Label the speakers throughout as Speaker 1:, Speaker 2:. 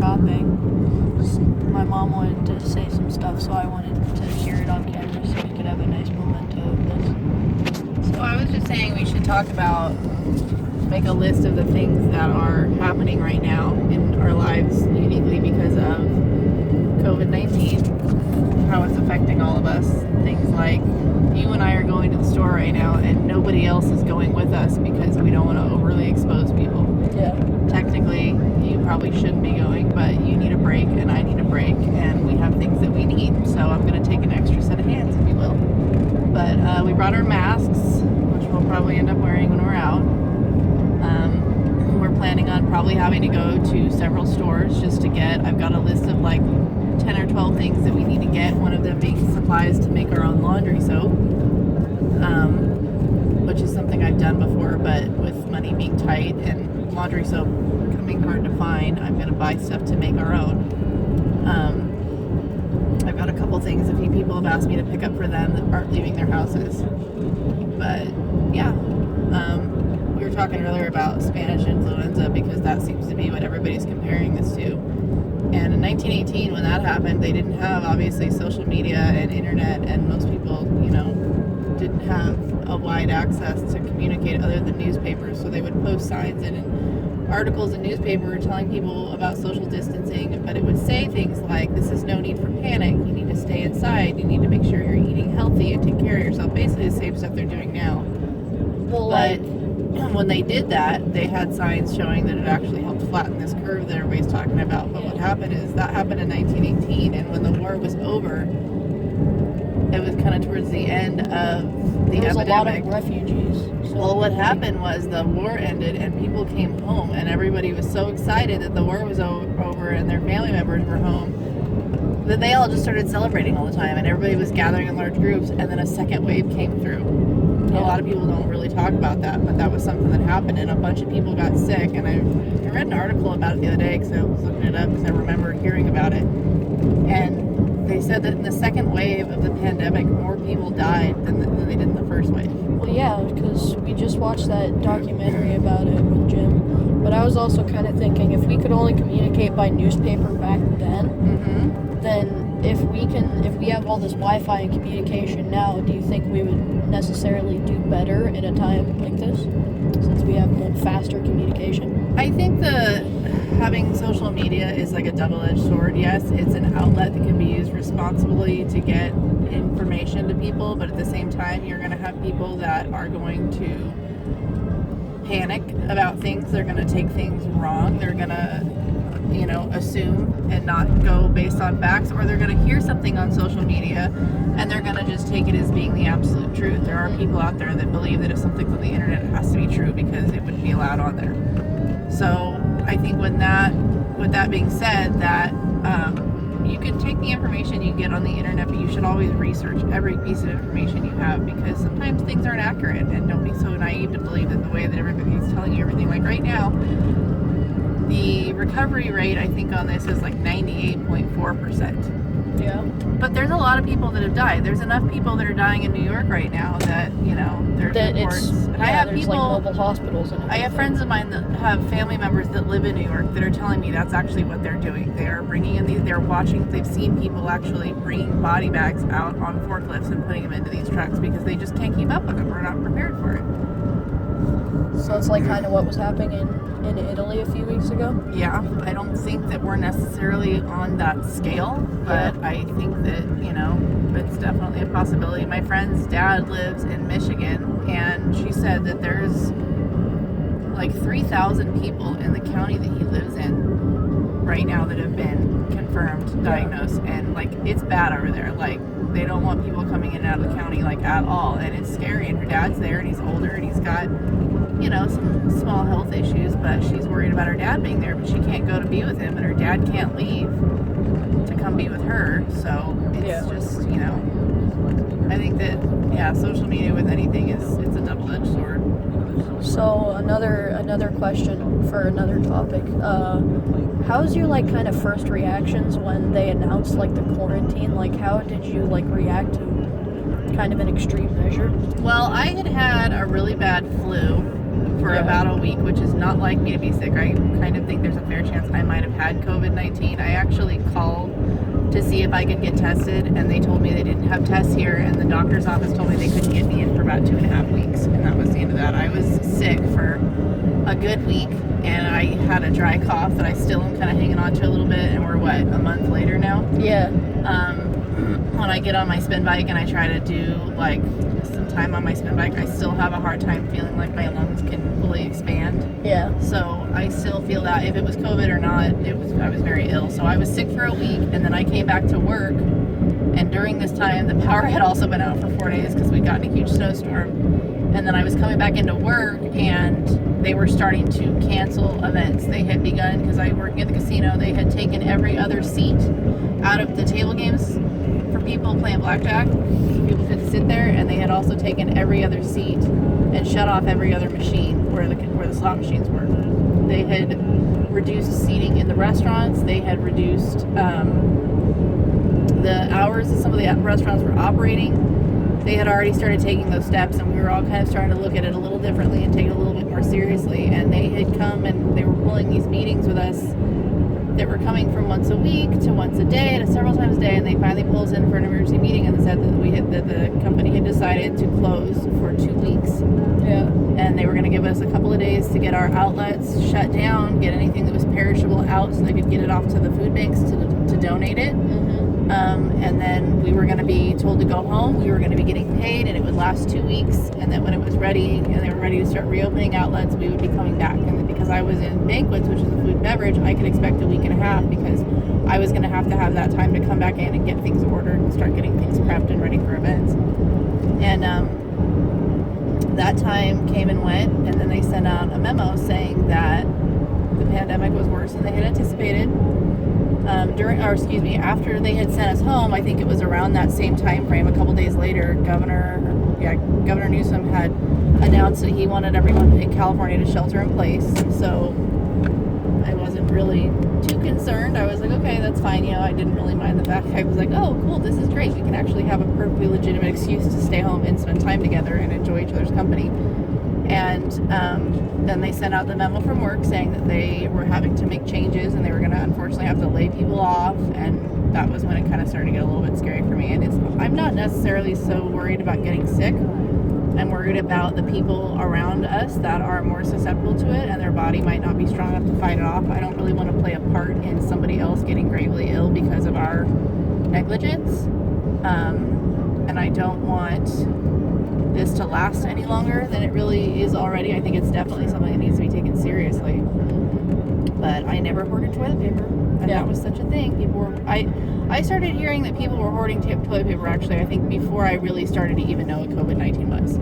Speaker 1: shopping. My mom wanted to say some stuff, so I wanted to hear it on camera so we could have a nice memento of this.
Speaker 2: So I was just saying we should talk about, make a list of the things that are happening right now in our lives uniquely because of COVID-19, how it's affecting all of us. Things like you and I are going to the store right now and nobody else is going with us because we don't want to overly expose people.
Speaker 1: Yeah.
Speaker 2: Technically, you probably shouldn't be going, but you need a break and I need a break and we have things that we need. So I'm going to take an extra set of hands, if you will. But we brought our masks, which we'll probably end up wearing when we're out. We're planning on probably having to go to several stores just to get, I've got a list of like 10 or 12 things that we need to get, one of them being supplies to make our own laundry soap, which is something I've done before, but with money being tight and laundry soap becoming hard to find, I'm going to buy stuff to make our own. I've got a couple things a few people have asked me to pick up for them that aren't leaving their houses. But yeah, we were talking earlier about Spanish influenza because that seems to be what everybody's comparing this to. And in 1918, when that happened, they didn't have obviously social media and internet, and most people, didn't have a wide access to communicate other than newspapers. So they would post signs and articles in newspaper telling people about social distancing, but it would say things like, this is no need for panic, you need to stay inside, you need to make sure you're eating healthy and take care of yourself. Basically the same stuff they're doing now.
Speaker 1: Well,
Speaker 2: but when they did that, they had signs showing that it actually helped flatten this curve that everybody's talking about. But what happened is that happened in 1918, and when the war was over, it was kind of towards the end of the
Speaker 1: there was
Speaker 2: epidemic.
Speaker 1: a lot of refugees. So
Speaker 2: Well, what happened was the war ended and people came home, and everybody was so excited that the war was over and their family members were home that they all just started celebrating all the time, and everybody was gathering in large groups, and then a second wave came through. A lot of people don't really talk about that, but that was something that happened, and a bunch of people got sick. And I read an article about it the other day because I was looking it up because I remember hearing about it. And they said that in the second wave of the pandemic, more people died than they did in the first wave.
Speaker 1: Well, yeah, because we just watched that documentary about it with Jim. But I was also kind of thinking, if we could only communicate by newspaper back then, then if we have all this Wi-Fi and communication now, do you think we would necessarily do better in a time like this, since we have faster communication?
Speaker 2: I think having social media is like a double-edged sword. Yes, it's an outlet that can be used responsibly to get information to people, but at the same time, you're going to have people that are going to panic about things. They're going to take things wrong. They're going to assume and not go based on facts, or they're going to hear something on social media and they're going to just take it as being the absolute truth. There are people out there that believe that if something's on the internet, it has to be true because it wouldn't be allowed on there. So I think with that being said, that you can take the information you get on the internet, but you should always research every piece of information you have, because sometimes things aren't accurate, and don't be so naive to believe that the way that everybody's telling you everything. Like right now, the recovery rate, I think, on this is like 98.4%.
Speaker 1: Yeah.
Speaker 2: But there's a lot of people that have died. There's enough people that are dying in New York right now that, there's reports. And I have
Speaker 1: there's
Speaker 2: people,
Speaker 1: like mobile hospitals and everything.
Speaker 2: I have friends of mine that have family members that live in New York that are telling me that's actually what they're doing. They are bringing in they've seen people actually bringing body bags out on forklifts and putting them into these trucks because they just can't keep up with them. We're not prepared for it.
Speaker 1: So it's like kind of what was happening in Italy a few weeks ago?
Speaker 2: Yeah, I don't think that we're necessarily on that scale, but I think that, it's definitely a possibility. My friend's dad lives in Michigan, and she said that there's like 3,000 people in the county that he lives in right now that have been confirmed, diagnosed, and like it's bad over there. Like they don't want people coming in and out of the county like at all, and it's scary. And her dad's there, and he's older, and he's got some small health issues, but she's worried about her dad being there, but she can't go to be with him, and her dad can't leave to come be with her. So it's just, I think that, social media with anything it's a double-edged sword.
Speaker 1: So another question for another topic. How's your kind of first reactions when they announced the quarantine? How did you react to kind of an extreme measure?
Speaker 2: Well, I had a really bad flu for
Speaker 1: Yeah.
Speaker 2: about a week, which is not like me to be sick. I kind of think there's a fair chance I might have had COVID-19. I actually called to see if I could get tested, and they told me they didn't have tests here, and the doctor's office told me they couldn't get me in for about 2.5 weeks, and that was the end of that. I was sick for a good week, and I had a dry cough that I still am kind of hanging on to a little bit, and we're, what, a month later now?
Speaker 1: Yeah.
Speaker 2: When I get on my spin bike and I try to do, like, some time on my spin bike, I still have a hard time feeling like my lungs can fully expand.
Speaker 1: Yeah.
Speaker 2: So I still feel that if it was COVID or not, I was very ill. So I was sick for a week, and then I came back to work, and during this time the power had also been out for 4 days because we'd gotten a huge snowstorm. And then I was coming back into work, and they were starting to cancel events. They had begun, because I working at the casino, they had taken every other seat out of the table games for people playing blackjack. People could sit there, and they had also taken every other seat and shut off every other machine where the slot machines were. They had reduced seating in the restaurants. They had reduced the hours that some of the restaurants were operating. They had already started taking those steps, and we were all kind of starting to look at it a little differently and take it a little bit more seriously. And they had come and they were pulling these meetings with us that were coming from once a week to once a day to several times a day, and they finally pulled us in for an emergency meeting and said that the company had decided to close for 2 weeks.
Speaker 1: Yeah.
Speaker 2: And they were going to give us a couple of days to get our outlets shut down, get anything that was perishable out so they could get it off to the food banks to donate it. And then we were going to be told to go home. We were going to be getting paid, and it would last 2 weeks. And then when it was ready and they were ready to start reopening outlets, we would be coming back. And then because I was in banquets, which is a food and beverage, I could expect a week and a half because I was going to have that time to come back in and get things ordered and start getting things prepped and ready for events. And that time came and went, and then they sent out a memo saying that the pandemic was worse than they had anticipated. After they had sent us home, I think it was around that same time frame, a couple days later, Governor Newsom had announced that he wanted everyone in California to shelter in place. So I wasn't really too concerned. I was like, okay, that's fine. I didn't really mind the fact. I was like, oh, cool, this is great. We can actually have a perfectly legitimate excuse to stay home and spend time together and enjoy each other's company. And then they sent out the memo from work saying that they were having to make changes, and they were going to unfortunately have to lay people off. And that was when it kind of started to get a little bit scary for me. And I'm not necessarily so worried about getting sick. I'm worried about the people around us that are more susceptible to it, and their body might not be strong enough to fight it off. I don't really want to play a part in somebody else getting gravely ill because of our negligence. And I don't want this to last any longer than it really is already. I think it's definitely something that needs to be taken seriously. But I never hoarded toilet paper, and that was such a thing. I started hearing that people were hoarding toilet paper, actually, I think before I really started to even know what COVID-19 was.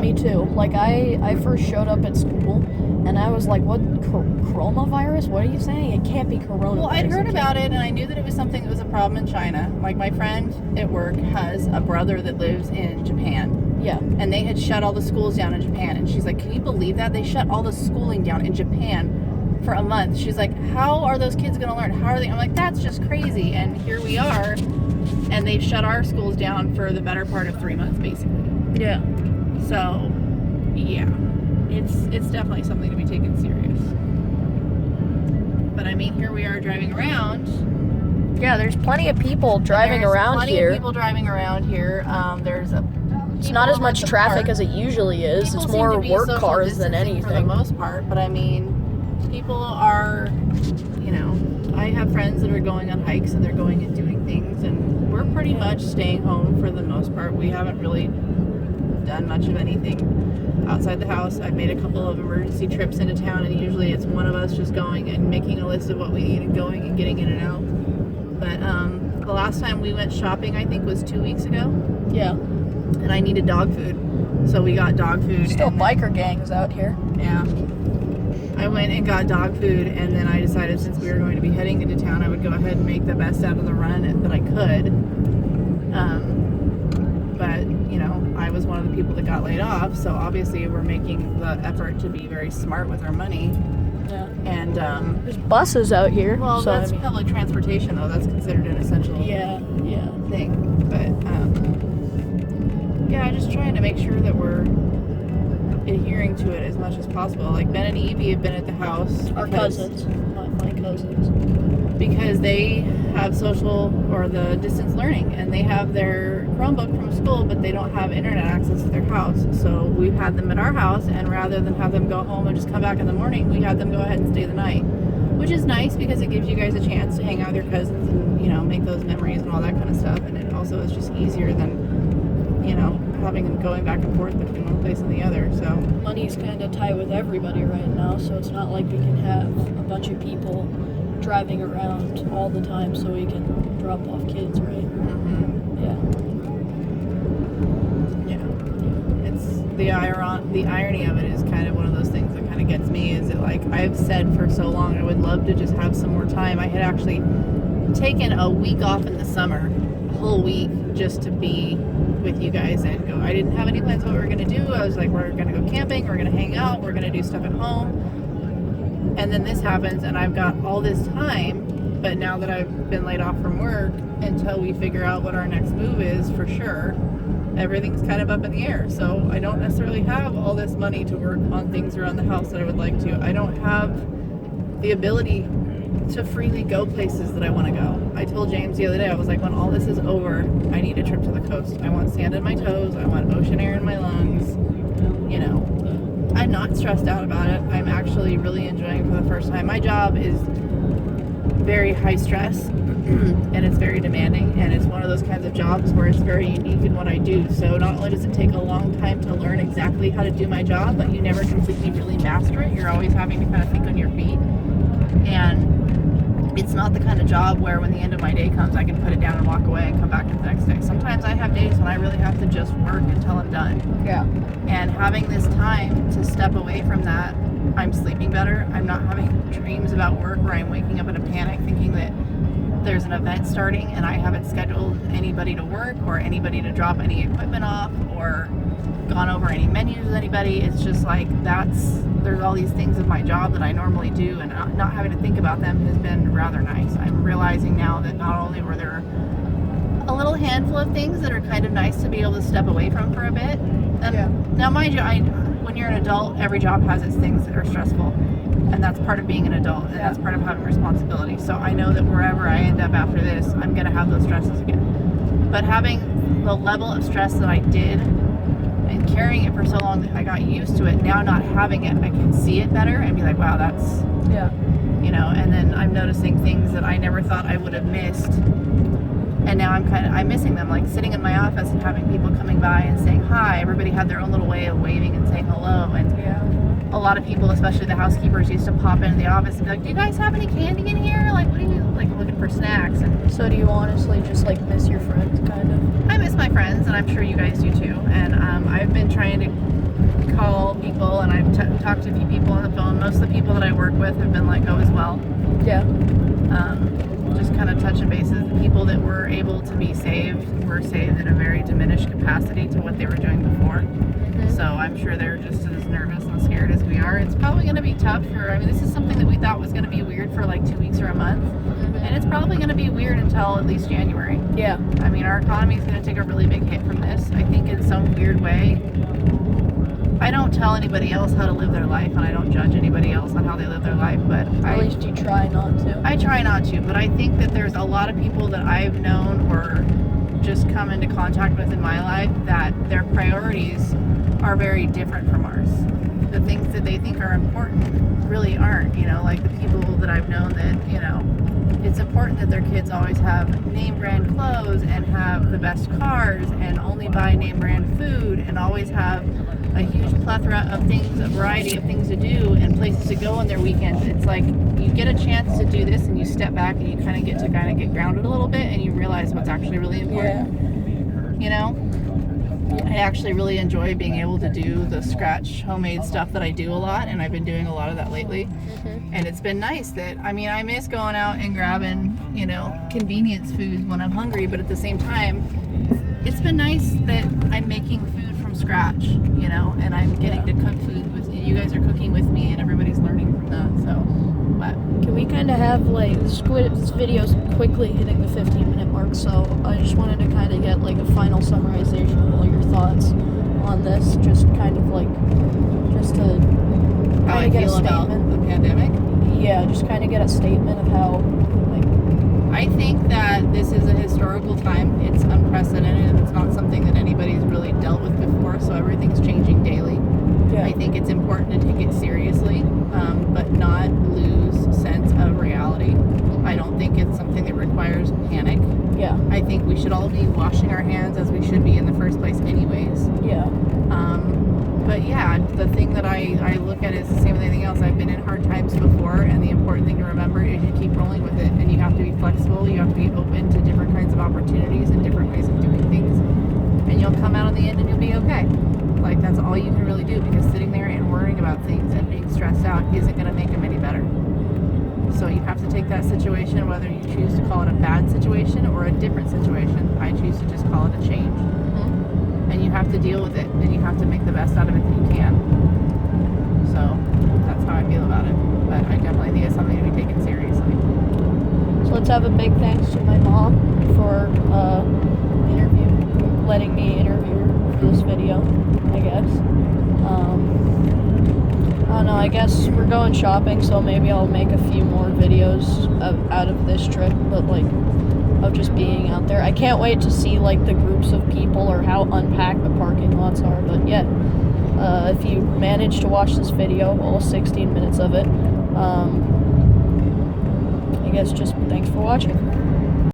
Speaker 1: Me too. Like, I first showed up at school, and I was like, what, coronavirus? What are you saying? It can't be coronavirus.
Speaker 2: Well, I'd heard about it, and I knew that it was something that was a problem in China. Like, my friend at work has a brother that lives in Japan.
Speaker 1: Yeah.
Speaker 2: And they had shut all the schools down in Japan. And she's like, can you believe that? They shut all the schooling down in Japan for a month. She's like, how are those kids going to learn? How are they? I'm like, that's just crazy. And here we are. And they've shut our schools down for the better part of 3 months, basically.
Speaker 1: Yeah.
Speaker 2: So, yeah. It's definitely something to be taken serious. But I mean, here we are driving around.
Speaker 1: Yeah, there's plenty of people driving around here.
Speaker 2: Plenty of people driving around here.
Speaker 1: It's not as much traffic as it usually is. It's more work cars than anything.
Speaker 2: For the most part, but I mean, people are, I have friends that are going on hikes and they're going and doing things, and we're pretty much staying home for the most part. We haven't really done much of anything outside the house. I've made a couple of emergency trips into town, and usually it's one of us just going and making a list of what we need and going and getting in and out. But the last time we went shopping, I think, was 2 weeks ago.
Speaker 1: Yeah.
Speaker 2: And I needed dog food, so we got dog food.
Speaker 1: Still biker gangs out here.
Speaker 2: Yeah. I went and got dog food, and then I decided since we were going to be heading into town, I would go ahead and make the best out of the run that I could. But, I was one of the people that got laid off, so obviously we're making the effort to be very smart with our money.
Speaker 1: Yeah.
Speaker 2: And
Speaker 1: there's buses out here.
Speaker 2: Well,
Speaker 1: so
Speaker 2: that's public transportation, though. That's considered an essential thing. But yeah, just trying to make sure that we're adhering to it as much as possible. Like Ben and Evie have been at the house.
Speaker 1: Our cousins, my cousins.
Speaker 2: Because they have social or the distance learning, and they have their Chromebook from school, but they don't have internet access to their house. So we've had them at our house, and rather than have them go home and just come back in the morning, we had them go ahead and stay the night, which is nice because it gives you guys a chance to hang out with your cousins and, you know, make those memories and all that kind of stuff. And it also is just easier than, you know, having them going back and forth between one place and the other. So
Speaker 1: Money's kind of tight with everybody right now, so it's not like we can have a bunch of people driving around all the time so we can drop off kids, right? Yeah.
Speaker 2: It's the irony of it is kind of one of those things that kind of gets me, is that, like, I've said for so long I would love to just have some more time. I had actually taken a week off in the summer, a whole week, just to be with you guys and go. I didn't have any plans what we were going to do. I was like, we're going to go camping, we're going to hang out, we're going to do stuff at home. And then this happens, and I've got all this time, but now that I've been laid off from work, until we figure out what our next move is for sure, everything's kind of up in the air. So I don't necessarily have all this money to work on things around the house that I would like to. I don't have the ability to freely go places that I want to go. I told James the other day, I was like, when all this is over, I need a trip to the coast. I want sand in my toes, I want ocean air in my lungs, you know. I'm not stressed out about it. I'm actually really enjoying it for the first time. My job is very high stress and it's very demanding, and it's one of those kinds of jobs where it's very unique in what I do. So not only does it take a long time to learn exactly how to do my job, but you never completely really master it. You're always having to kind of think on your feet. And it's not the kind of job where when the end of my day comes, I can put it down and walk away and come back the next day. Sometimes I have days when I really have to just work until I'm done.
Speaker 1: Yeah.
Speaker 2: And having this time to step away from that, I'm sleeping better. I'm not having dreams about work where I'm waking up in a panic thinking that there's an event starting and I haven't scheduled anybody to work or anybody to drop any equipment off or gone over any menus with anybody. It's just like there's all these things in my job that I normally do, and not having to think about them has been rather nice. I'm realizing now that not only were there a little handful of things that are kind of nice to be able to step away from for a bit. Now, mind you, when you're an adult, every job has its things that are stressful, and that's part of being an adult, and that's part of having responsibility. So I know that wherever I end up after this, I'm going to have those stresses again. But having the level of stress that I did and carrying it for so long that I got used to it, now not having it, I can see it better and be like, wow, that's, you know, and then I'm noticing things that I never thought I would have missed. And now I'm missing them, like sitting in my office and having people coming by and saying hi. Everybody had their own little way of waving and saying hello. And a lot of people, especially the housekeepers, used to pop into the office and be like, do you guys have any candy in here? Like, what are you, like, looking for snacks? And
Speaker 1: so do you honestly just like miss your friends, kind of?
Speaker 2: I miss my friends, and I'm sure you guys do too. And I've been trying to call people, and I've talked to a few people on the phone. Most of the people that I work with have been let go as well.
Speaker 1: Yeah.
Speaker 2: Just kind of touching bases. The people that were able to be saved were saved in a very diminished capacity to what they were doing before. So I'm sure they're just as nervous and scared as we are. It's probably going to be tough this is something that we thought was going to be weird for like 2 weeks or a month. And it's probably going to be weird until at least January.
Speaker 1: Yeah.
Speaker 2: I mean, our economy is going to take a really big hit from this. I think in some weird way, I don't tell anybody else how to live their life, and I don't judge anybody else on how they live their life, but
Speaker 1: at least you try not to.
Speaker 2: I try not to, but I think that there's a lot of people that I've known or just come into contact with in my life that their priorities are very different from ours. The things that they think are important really aren't, you know, like the people that I've known that, you know, it's important that their kids always have name brand clothes and have the best cars and only buy name brand food and always have a huge plethora of things, a variety of things to do and places to go on their weekends. It's like you get a chance to do this and you step back and you kind of get grounded a little bit and you realize what's actually really important. You know? I actually really enjoy being able to do the scratch homemade stuff that I do a lot, and I've been doing a lot of that lately. And it's been nice that, I mean, I miss going out and grabbing, you know, convenience foods when I'm hungry, but at the same time, it's been nice that I'm making food from scratch, you know, and I'm getting to cook food with you guys are cooking with me and everybody's learning from that. So, but
Speaker 1: can we kind of have like this video's quickly hitting the 15-minute mark, so I just wanted to kind of get like a final summarization of all your thoughts on this, just kind of like, just to
Speaker 2: How
Speaker 1: kind
Speaker 2: I
Speaker 1: of get a
Speaker 2: feel about
Speaker 1: statement.
Speaker 2: the pandemic.
Speaker 1: Yeah, just kind of get a statement of how, like,
Speaker 2: I think that this is a historical time. It's unprecedented, and it's not something that anybody's really dealt with before, so everything's changing daily.
Speaker 1: yeah,
Speaker 2: I think it's important to take it seriously, but not lose sense of reality. I don't think it's something that requires panic.
Speaker 1: yeah,
Speaker 2: I think we should all be washing our hands as we should be in the first place anyways.
Speaker 1: yeah,
Speaker 2: But yeah, the thing that I look at is the same with anything else. I've been in hard times before, and the important thing to remember is you keep rolling with it, and you have to be flexible. You have to be open to different kinds of opportunities and different ways of doing things, and you'll come out on the end and you'll be okay. Like, that's all you can really do, because sitting there and worrying about things and being stressed out isn't going to make them any better. So you have to take that situation, whether you choose to call it a bad situation or a different situation. I choose to just call it a change. And you have to deal with it, and you have to make the best out of it that you can. So that's how I feel about it. But I definitely think it's something to be taken seriously.
Speaker 1: So let's have a big thanks to my mom for letting me interview her for this video, I guess. I don't know, I guess we're going shopping, so maybe I'll make a few more videos out of this trip, but like, of just being out there. I can't wait to see like the groups of people or how unpacked the parking lots are, but yeah, if you manage to watch this video, all 16 minutes of it, I guess just thanks for watching.